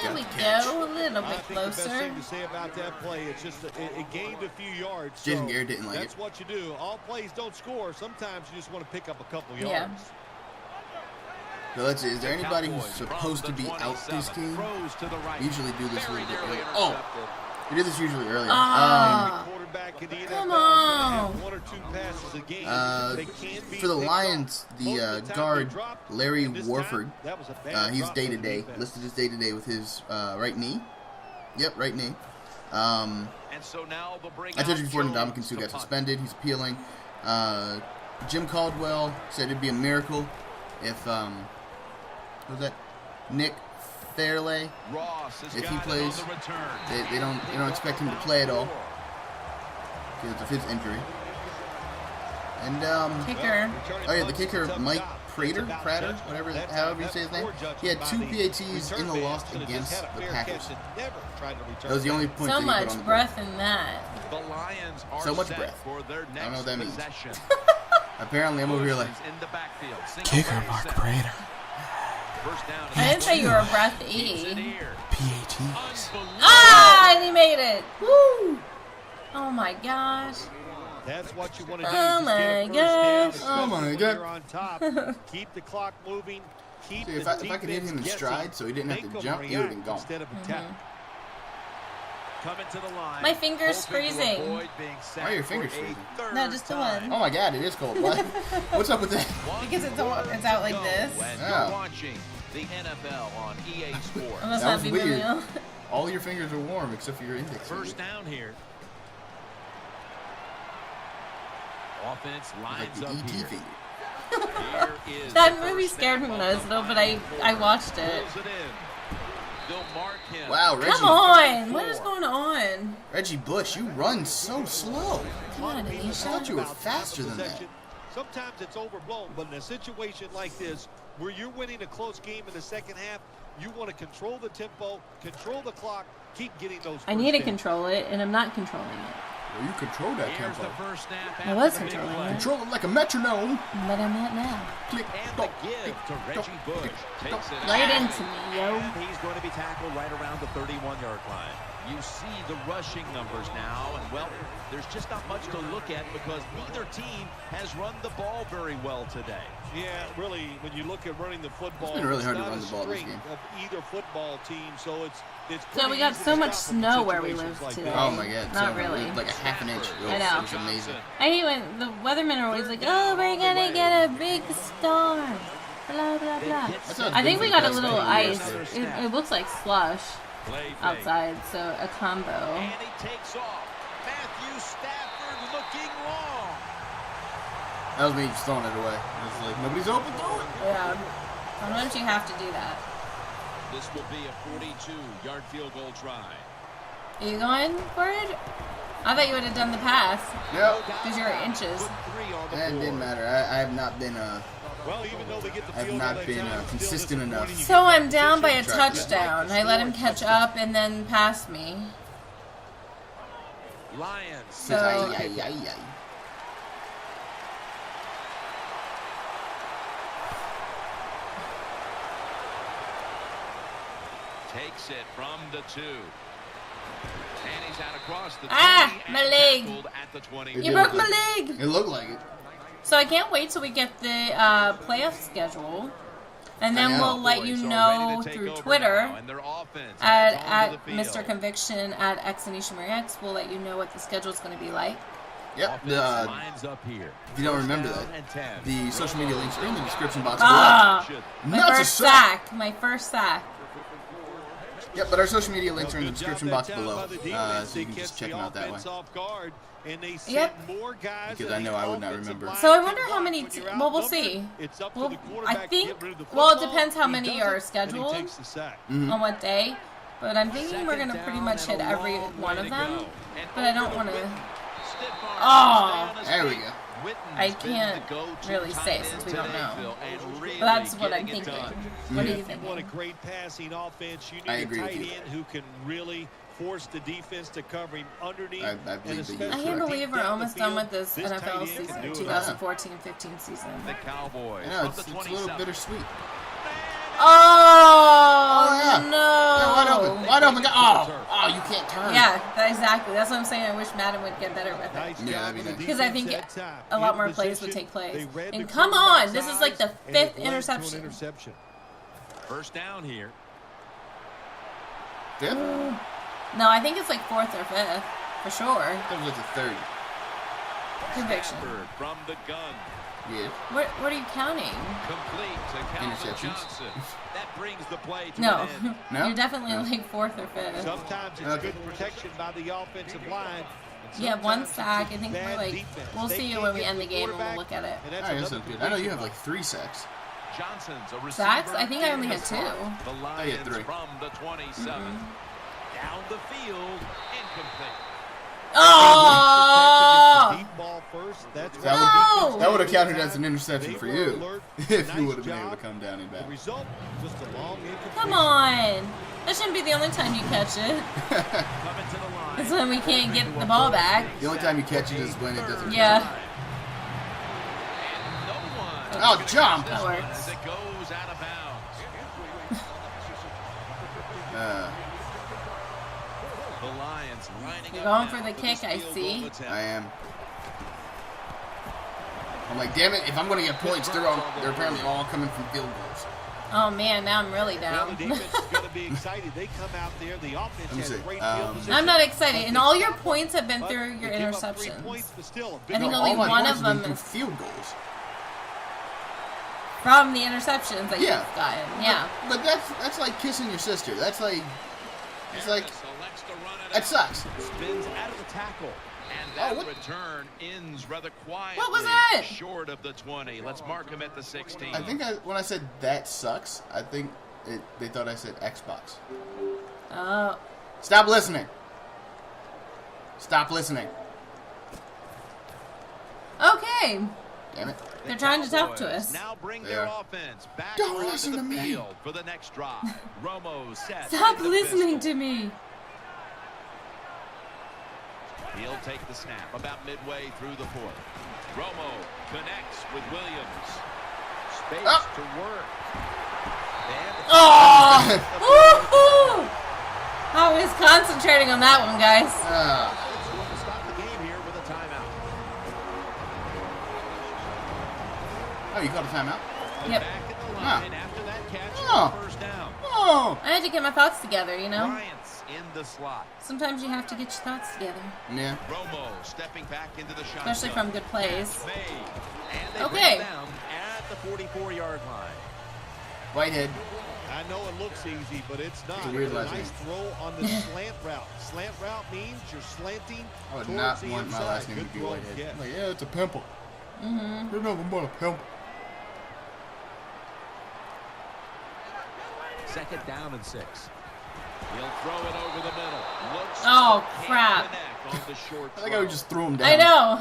There we go, a little I bit think the best closer. thing to say about that play, it's just it gained a few yards. Jason so Garrett didn't like that's it. what you do. All plays don't score. Sometimes you just want to pick up a couple yards. Yeah. So let's see. Is there anybody who's supposed to be out this game? Throws to the right. We usually do this a Very little bit nearly earlier. Oh, intercepted. we did this usually earlier. Ah. Quarterback in the Come NFL on. have 1 or 2 passes a game. They can't be For the picked Lions, off. the Most of time guard they drop. Larry And this Warford, time, that was a bad he's drop day for to the day, defense. listed as day to day with his right knee. Yep, right knee. And so now they'll bring I told you out before, Jones Ndamukong Suh to got punt. suspended. He's appealing. Jim Caldwell said it'd be a miracle if what was that? Nick Fairley. Ross has If he got it plays, on the return. They don't expect him to play at all because of his injury. And Kicker. oh yeah, the kicker Mike Prater, whatever, however you say his name. He had 2 PATs in the loss against the Packers. That was the only point So that he put on much the breath in that. The Lions are So much set breath. for their next I don't know what that means. possession. Apparently, I'm over here like In the backfield. Single kicker back Mark set. Prater. First down. I didn't say you were a breath Keeps it E. here. PATs. Unbelievable. Ah, and he made it. Woo! Oh my gosh. That's what you want to do. Oh Just get a my first gosh. down, Oh my especially when God. You're on top. Keep the clock moving. Keep See, the if I could hit him in defense stride guessing. so he didn't have Make to them jump, he would have been react gone. Instead of attack. Coming to the line. My finger's hoping to freezing. avoid being Why are your sacked fingers for a freezing? third No, just the time. one. Oh my God, it is cold. What? What's up with that? Because it's out like this. And Oh. you're watching the NFL on EA Sports. Unless That that was be weird. real. All your fingers are warm except for your index. First down here. Offense Like lines the up ET here. finger. Here is That the movie first scared me snap when I was of the little, but final I watched it. Pulls it in. They'll mark him. Wow, Reggie. Come on! What is going on? Reggie Bush, you run so slow. Come on, I Anisha. thought you were faster than that. Sometimes it's overblown, but in a situation like this, where you're winning a close game in the second half, you want to control the tempo, control the clock, keep getting those. I need to control it, and I'm not controlling it. Well, you control that Here's tempo. the first snap I was after the big controlling play. it. Control it like a metronome. But I'm not now. Click, And tock, the give to Reggie Bush. Takes it Right out. into me, yo. And he's going to be tackled right around the 31-yard line. You see the rushing numbers now, and well, there's just not much to look at because neither team has run the ball very well today. Yeah, really, when you look at running the football, It's been really hard to not run a the ball this strength game. of either football team, so it's So we got pretty so easy to much stop them in snow where we situations live like today. that. Oh my God. Not so, really. Like a half an inch. I know. It was amazing. I hate when the weathermen are always like, oh, we're gonna get a big storm. Blah, blah, blah. That's not I think we good got a for little basketball. ice. It looks like slush Play fake. outside, so a combo. And he takes off. Matthew Stafford looking long. That was me just throwing it away. It was like, nobody's open, throw it. Yeah. Sometimes you have to do that. This will be a 42-yard field goal try. Are you going for it? I thought you would have done the pass Yep. because you're inches. That didn't matter. I have not been Well, even though they get the I have field not goal been, that time, it's still consistent enough. disappointing. So I'm down by a Track that. touchdown. I let him catch up and then pass me. Lions. So Ay, ay, ay, ay. Takes it from the 2. And he's out across the 20. my and leg. tackled at the 20. It you did broke look my like- leg. It looked like it. So I can't wait till we get the playoff schedule, and then I know. we'll let you Boys are know ready to take through over Twitter now, and their offense at heads onto the field. MrConviktion at XANISHAMARIEX. We'll let you know what the schedule is going to be like. Yep. Offense lines up here. If you don't remember First that, down and 10. the social media links are in the description box Ah, below. my Not a first sack. sack. My first sack. Yep, but our social media links are in the Good job description that box time below, by the defense. so you They can just catch check the them out that way. offense off guard, and they send Yep. more guys Because than I know the I would not offensive remember. line So I can wonder how block. many When you're well, we'll outnumbered, see. it's up to Well, the I quarterback to think, get rid of the well, it football. depends how He many doesn't, are and he scheduled takes the sack. on what day. But I'm thinking we're going to pretty much hit every one of them. But I don't want to. Oh, There we go. I can't really say since we don't know. But that's what I'm thinking. What are you If you want a thinking? great passing offense, you I need a agree with tight you. end who can really force the defense to cover him underneath. I believe that and you're I correct. can't believe we're down the almost done field, with this this tight NFL end can season, do it. 2014-15 season. The Cowboys. I know, from it's the a little 27. bittersweet. Oh, Yeah, no. wide open. Wide open. Oh, you can't turn. Yeah, exactly. That's what I'm saying. I wish Madden would get better with it. Nice Yeah, job that'd be with the nice. Because I think defense that time. a lot In more plays position, would take place. they read And the come on, this is like the quarterback's eyes, 5th and it led to an interception. First down here. Fifth? No, I think it's like 4th or 5th, for sure. That was like the third. Conviction. Stafford from the gun. Yeah. What are you counting? Complete to Calvin Interceptions. Johnson. That brings the play to No, an end. No? you're definitely No. like 4th or 5th. Sometimes it's Okay. good protection by the offensive line. and Yeah, one sometimes sack. it's I think bad we're like, defense. we'll They see can't when we get end the game and we'll quarterback, look at it. and that's Alright, that's another so good. I know you have conversion like 3 sacks. Johnson's a receiver. Sacks? I think I only in had the 2. slot. The Lions had 3. from the 27. Down the field, incomplete. Oh! Deep ball first. That's That No! would, that would have counted as an interception They for were you alert. if Nice you would have been job. able to come down and The back. result, just a long incompletion. Come on! That shouldn't be the only time you catch it. Coming to the line. It's when we can't get the ball back. The only time you catch it is when it doesn't. Yeah. And no one. Oh, jump! That works. As it goes out of bounds. The Lions lining You're up going for now the kick, this I field see. goal attempt. I am. I'm like, damn it! If I'm gonna get points, they're apparently all coming from field goals. Oh man, now I'm really Well, down. the defense is going to be excited. They come out there. The offense Let me has see. great field position. I'm not excited. And all your points have been But through your they give up 3 interceptions. points, but still a big I think No, only all my one points of have been them through is field goals. from the interceptions that Yeah. you've gotten. Yeah. But that's like kissing your sister. That's like, it's like, Selects to run it that out. sucks. Spins out of the tackle. And Oh, that what? return ends rather quietly. What was that? Short of the 20. Let's mark him at the 16. I think when I said that sucks, I think They thought I said Xbox. Oh. Stop listening. Stop listening. Okay. Damn it. They're trying to talk to us. Now bring their offense back Don't onto listen the to me. field for the next drive. Romo set. Stop listening to me. He'll take the snap about midway through the fourth. Romo connects with Williams. Space to work. Oh! Woohoo! I was concentrating on that one, guys. It's going to stop the game here with a timeout. Oh, you called a timeout? Yep. Back in the line after that catch for first down. Oh. I had to get my thoughts together, you know? Bryant's in the slot. Sometimes you have to get your thoughts together. Yeah. Romo stepping back into the shotgun. Especially from good plays. And they Okay. bring it down at the 44-yard line. Whitehead. I know it looks easy, but it's not. It's a weird last nice name. throw on the slant route. Slant route means you're slanting I would towards not the want inside. my last name Good to be throw, Whitehead. yes. Like, yeah, it's a pimple. You're nothing but a pimple. Second down and 6. He'll throw it over the middle. Looks Oh, but can't crap. connect on the short I think I throw. would just throw him down. I know.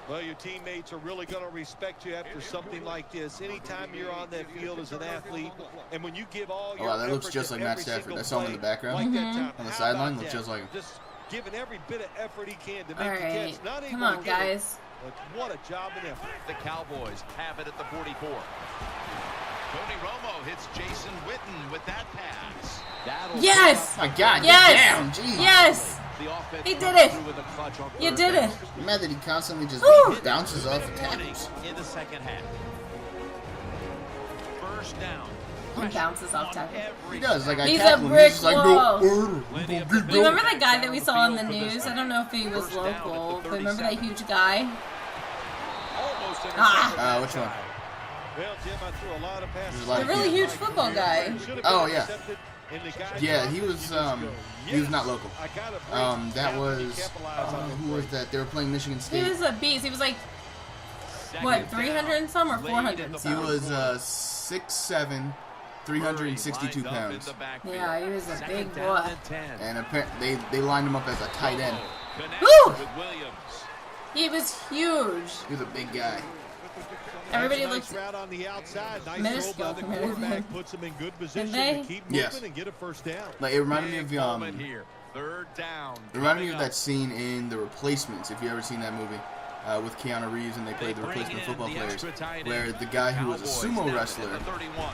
Well, your teammates are really going to respect you after something like this. Anytime you're on that field as an athlete, and when you give all your wow, that looks effort just to like Matt every Stafford. single That's someone in the play, background. like that time, On the how sideline, about looks that? just like him. Just giving every bit of effort he can to make All the right. catch. Not Come able on, to get it, guys. but what a job and effort. The Cowboys have it at the 44. Tony Romo hits Jason Witten with that pass. That'll Yes! My God, Yes! get down. Jeez. Yes! The offense He did runs it. through with a clutch on You third did down. it. I'm mad that he constantly just Woo! bounces off of tackles. In the second half. First down. He bounces off tackle. He does. Like, I He's a tackle him. brick He's just like, wall. no. You remember that guy that we saw in the news? I don't know if he was local, but remember that huge guy? Almost Ah. Which one? Well, Jim, I threw a lot of passes. There's a lot The really huge football guy. Oh, yeah. Yeah, he was not local. That was, who was that? They were playing Michigan He State. was a beast. He was like, what, 300 and some or 400 and He some? was 6'7", 362 pounds. Yeah, he was a big boy. And apparently they lined him up as a tight end. Woo! He was huge. He was a big guy. Everybody nice looks route on the outside. Nice minuscule throw by the compared to quarterback. him. Puts him in good position they? to keep moving Yes. and get a first down. Like, it reminded me of Third down. it reminded me of that scene in The Replacements. If you ever seen that movie with Keanu Reeves and they played the replacement football players, where the guy who was a sumo wrestler.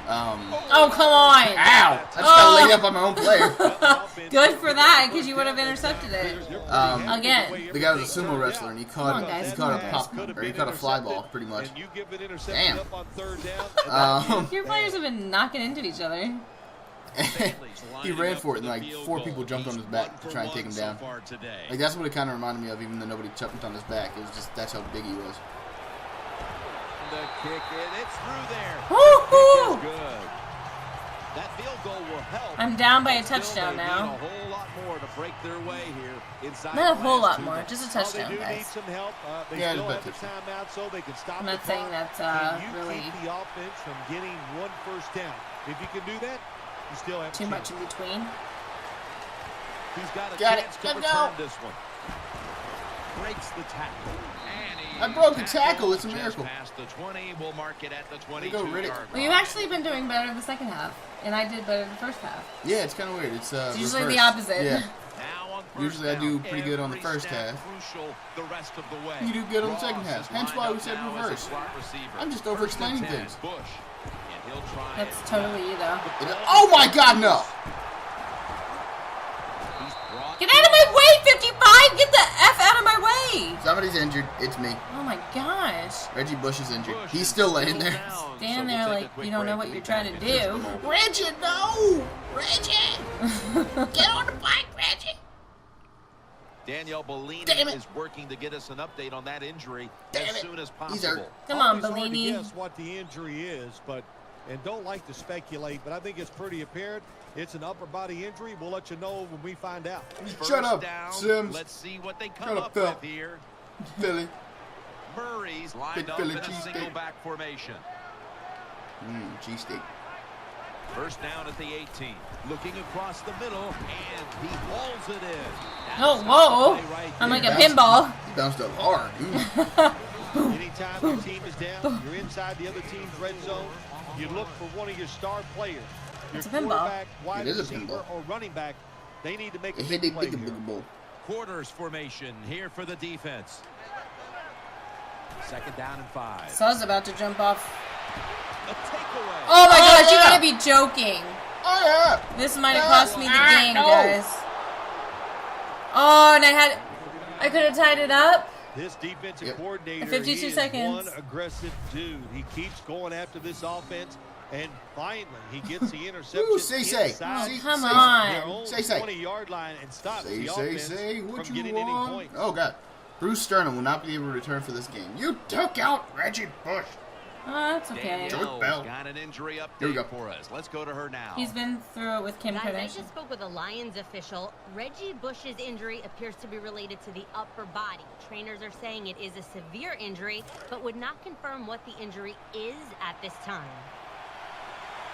Oh, come on! Ow! I just got laid up on my own player. Good for that, because you would have intercepted it. Again. The guy was a sumo wrestler and he Come on, caught guys. a pop or he caught a fly ball pretty much. And you give an interception Damn. up on third down. Your players have been knocking into each other. He ran for it and like 4 people jumped on his back to try and take him down. Like, that's what it kind of reminded me of, even though nobody jumped on his back. It was just, that's how big he was. The kick, it's through there. Woohoo! Good. That field goal will help. I'm down by a Still, touchdown they need now. a whole lot more to break their way here inside Not a the whole last lot 2 more, minutes. just a Well, touchdown, they do need guys. some help. They Yeah, still it's have the better. timeout, so they can stop I'm the not saying clock. that's And you really keep the offense from getting one first down. If you can do that, you still have a too chance. much in between. He's got a Got it. chance to Let's return go. this one. Breaks the tackle. And he I broke a tackle. It's a miracle. Just past the 20. We'll mark it at the Way to go, Riddick. 22-yard Well, you've actually been doing better the second half, and I did better the first half. Yeah, it's kind of weird. It's usually reversed. the opposite. Yeah. Now on first Usually I do down, pretty good on the every first snap half. Crucial the rest of the way. You do good on the Ross second is half. Hence lined why we up said now as a reverse. slot receiver. I'm just First and over-explaining 10. things. Bush. And he'll try That's it. totally you, though. Oh my God, no! He's brought Get out of my way, 55! Get the F out of my way! Somebody's injured. It's me. Oh my gosh. Reggie Bush is injured. Bush He's is still laying there. down, Stand so we'll there take a like quick you don't know break what and you're be trying back to in just a do. moment. Reggie, no! Reggie! Get on the bike, Reggie! Danielle Bellini Damn it. is working to get us an update on that injury Damn as it. soon as He's hurt. possible. Come on, Always hard to Bellini. guess what the injury is, and don't like to speculate, but I think it's pretty apparent. It's an upper body injury. We'll let you know when we find out. Shut up, down. Sims. Let's see what they come Shut up, up Phil. with here. Philly. Murray's lined Big up Philly in a cheesesteak. single back formation. Cheesesteak. First down at the 18. Looking across the middle, and he hauls it in. Oh, whoa. I'm like a pinball. He bounced up hard. Anytime your team is down, you're inside the other team's red zone, you look for one of your star players. Your It's a pinball. quarterback, wide It is a receiver, pinball. or running back, they need to make a It big hit play the here. ball. Quarters formation here for the defense. Second down and 5. So I was about to jump off. A takeaway. Oh my gosh, you yeah. gotta be joking. Oh, yeah. This might have cost me the game, guys. Oh, and I could have tied it up. This defensive Yep. coordinator, 52 he is seconds. one aggressive dude. He keeps going after this offense, and finally he gets the interception. Ooh, say. inside Oh, come their on. own Say. 20-yard line and stops Say, the say, offense say what from you getting any want. points. Oh, God. Bruce Sternum will not be able to return for this game. You took out Reggie Bush. Oh, that's okay. George Bell. Got an injury Here we update go. for us. Let's go to her now. He's been through it with Kim Guys, I Kardashian. just spoke with a Lions official. Reggie Bush's injury appears to be related to the upper body. Trainers are saying it is a severe injury, but would not confirm what the injury is at this time.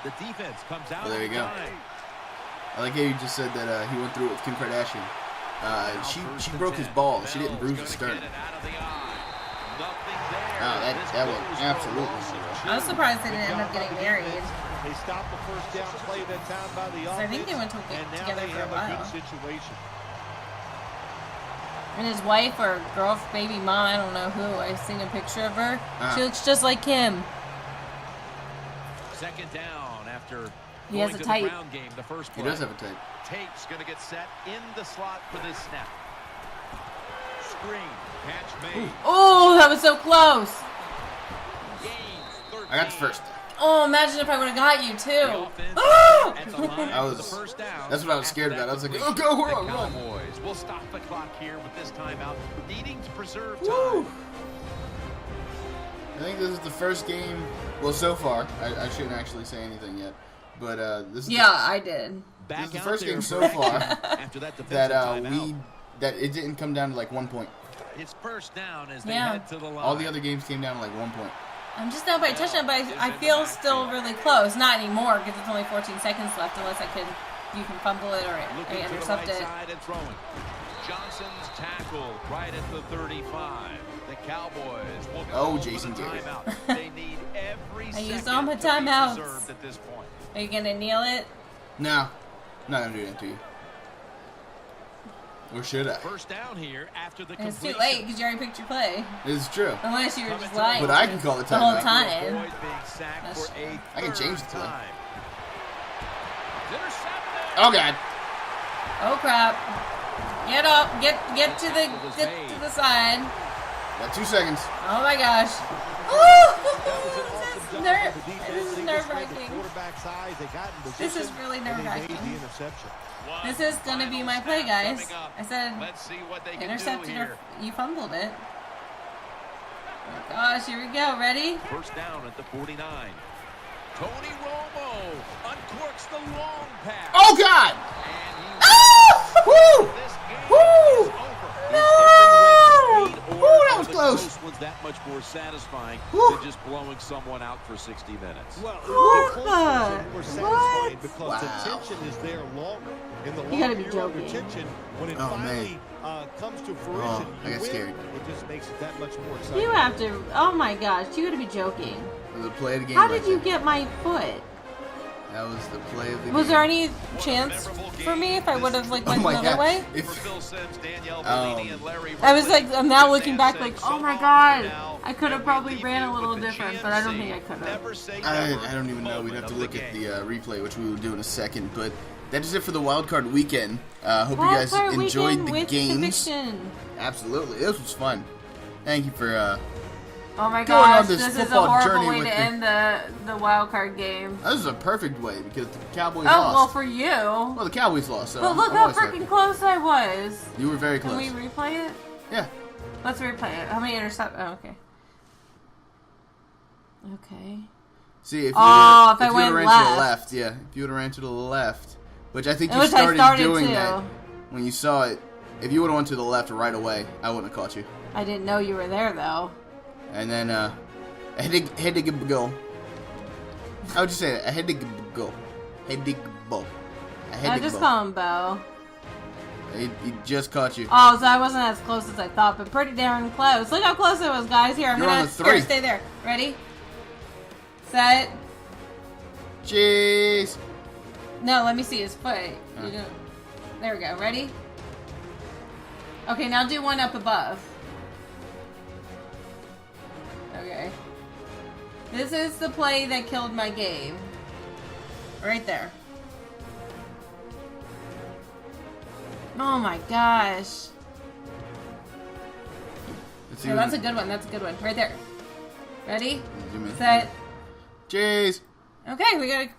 The defense comes out. Well, there you go. I like how you just said that he went through it with Kim Kardashian. She broke his balls. She didn't bruise his sternum. Oh, that was absolutely. I was surprised they didn't end up getting married. They stopped the first down play that time by the offense. I think they went to and now together they for a have while. good situation. And his wife or girl, baby mom, I don't know who. I've seen a picture of her. Uh-huh. She looks just like Kim. Second down after He has going a to type. the ground game the first He play. does have a tape. Tape's going to get set in the slot for this snap. Screen. Catch made. Oh, that was so close. Gains 13. I got the first. Oh, imagine if I would have got you The too. offense Oh! at the line I for the was- first down. that's what I was scared After about. I was like, that oh, go, completion, run, the run. Cowboys will stop the clock here with this timeout, needing to preserve time. Woo. I think this is the first game. Well, so far, I shouldn't actually say anything yet, but this is Yeah, I did. Back This is the out first there game for so action far after that defensive that timeout. that it didn't come down to like 1 point. It's first down as they Yeah. head to the line. All the other games came down to like 1 point. I'm just down by a touchdown, but I feel still really close. Not anymore because it's only 14 seconds left, unless you can fumble it or Looking to the intercept right it. side and throwing. Johnson's tackle right at the 35. The Cowboys will Oh, go Jason for the Garrett. timeout. They need every I used second all my to be timeouts. preserved at this point. Are you gonna kneel it? No, not gonna do that to you. Or should I? First down here after the And it's completion. too late because you already picked your play. This is true. Unless you were just lying. But I can call it the whole timeout. time. Avoid being sacked That's for true. a I can change third the play. time. Intercepted. Oh God! Oh crap! Get up! Get to the side! Got 2 seconds. Oh my gosh! The This is defense, nerve-wracking. the quarterback's eyes, they got in This is position, really and they made nerve-wracking. the interception. This is gonna be my play, guys. I said Let's see what they can do intercepted here. or you fumbled it. Oh gosh, here we go. Ready? First down at the 49. Tony Romo uncorks the long pass. Oh God! And he Ah! Woo! this game Woo! is over. No! Is every win sweet, Woo, or that was are the close. ones that much more satisfying Woo. than just blowing someone out for 60 minutes. Well, What the close the- ones were what? satisfying because Wow. the tension is there longer. And the You longer gotta be you're under joking. tension, when it Oh, finally comes to fruition, I you got win, scared. it just makes it that much more exciting. You have to. Oh my gosh, you gotta be joking. That was the play of the game. How right did you there. get my foot? That was the play of the game. Was there any chance for me if I would have like Oh went my another God. way? If, For Phil Sims, Danielle Bellini, and Larry I was Ridley. like, I'm now looking Fans back saying like, so oh my long god, for now, I could have and we probably leave ran you a little with the different, but I don't think I GMC could have. never say I never don't even know. We'd have to moment look of at the the game. replay, which we will do in a second. But that is it for the wild card weekend. Hope you Wild guys card enjoyed weekend the with games. conviction. Absolutely, this was fun. Thank you for. Oh my Going on gosh, this this is a football horrible journey way with to me. end the wild card game. This is a perfect way because the Cowboys Oh, lost. well for you. Well, the Cowboys lost. So But look I'm how always freaking happy. close I was. You were very Can close. we replay it? Yeah. Let's replay it. How many intercept? Oh, okay. Okay. See, if you Oh, if I would've went ran to the left. left, yeah, if you would have ran to the left, which I think you Which I started, started doing to. that when you saw it. If you would have went to the left right away, I wouldn't have caught you. I didn't know you were there though. And then I had to give a go. How would you say that? I had to give a go. Hedigbo. I just call him Bo. He just caught you. Oh, so I wasn't as close as I thought, but pretty darn close. Look how close it was, guys. Here, I'm You're gonna on the 3. Here, stay there. Ready? Set. Jeez. No, let me see his foot. There we go. Ready? Okay, now do one up above. Okay. This is the play that killed my game. Right there. Oh my gosh. No, that's a good one. That's a good one. Right there. Ready? Set. Jeez. Okay, we got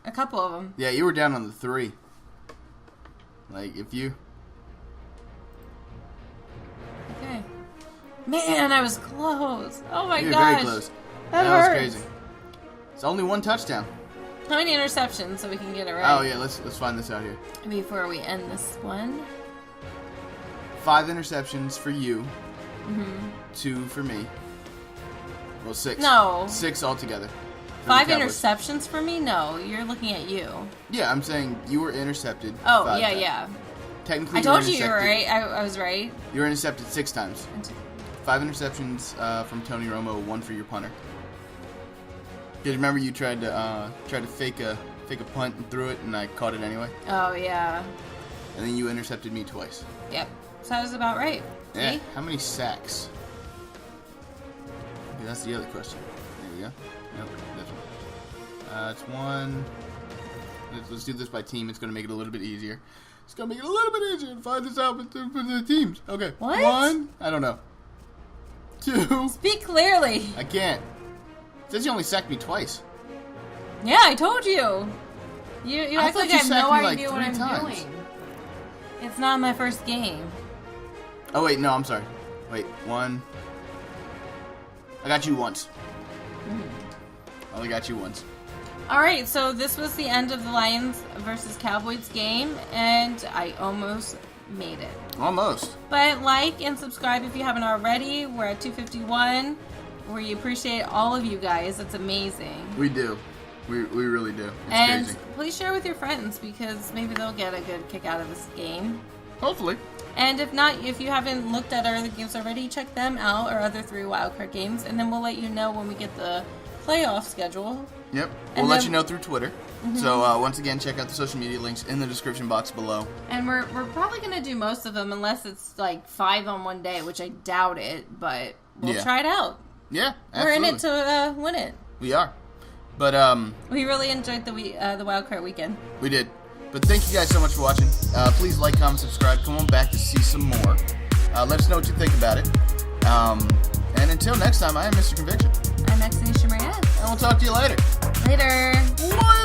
a couple of them. Yeah, you were down on the 3. Like, if you... Okay. Man, I was close. Oh my You were gosh. very close. That was hurts. crazy. It's only 1 touchdown. How many interceptions so we can get it right? Oh, yeah, let's find this out here. Before we end this one. 5 interceptions for you. 2 for me. Well, 6. No. 6 altogether. 5 interceptions for me? No, you're looking at you. Yeah, I'm saying you were intercepted. Oh, 5 yeah, times. yeah. Technically, I told you were right. I was right. You were intercepted 6 times. 5 interceptions from Tony Romo, 1 for your punter. Did you remember you tried to fake a punt and threw it, and I caught it anyway? Oh, yeah. And then you intercepted me twice. Yep. So I was about right. Yeah. See? How many sacks? Okay, that's the other question. There we go. Nope, this one. It's 1. Let's do this by team. It's going to make it a little bit easier. It's going to make it a little bit easier to find this out with the teams. Okay. What? 1. I don't know. 2. Speak clearly. I can't. It says you only sacked me twice. Yeah, I told you. You act like I have no idea what I'm doing. It's not my first game. Oh, wait. No, I'm sorry. Wait. 1. I got you once. I only got you once. Alright, so this was the end of the Lions versus Cowboys game, and I almost made it. Almost. But like and subscribe if you haven't already. We're at 251. We appreciate all of you guys. It's amazing. We do. We really do. It's and crazy. Please share with your friends because maybe they'll get a good kick out of this game. Hopefully. And if not, if you haven't looked at our other games already, check them out, our other 3 wildcard games, and then we'll let you know when we get the playoff schedule. Yep. We'll let you know through Twitter. So once again, check out the social media links in the description box below. And we're probably going to do most of them unless it's like 5 on one day, which I doubt it, but we'll try it out. Yeah, absolutely. We're in it to win it. We are. But we really enjoyed the wildcard weekend. We did. But thank you guys so much for watching. Please like, comment, subscribe. Come on back to see some more. Let us know what you think about it. And until next time, I am MrConviktion. I'm XANISHAMARIEX. And we'll talk to you later. Later. What?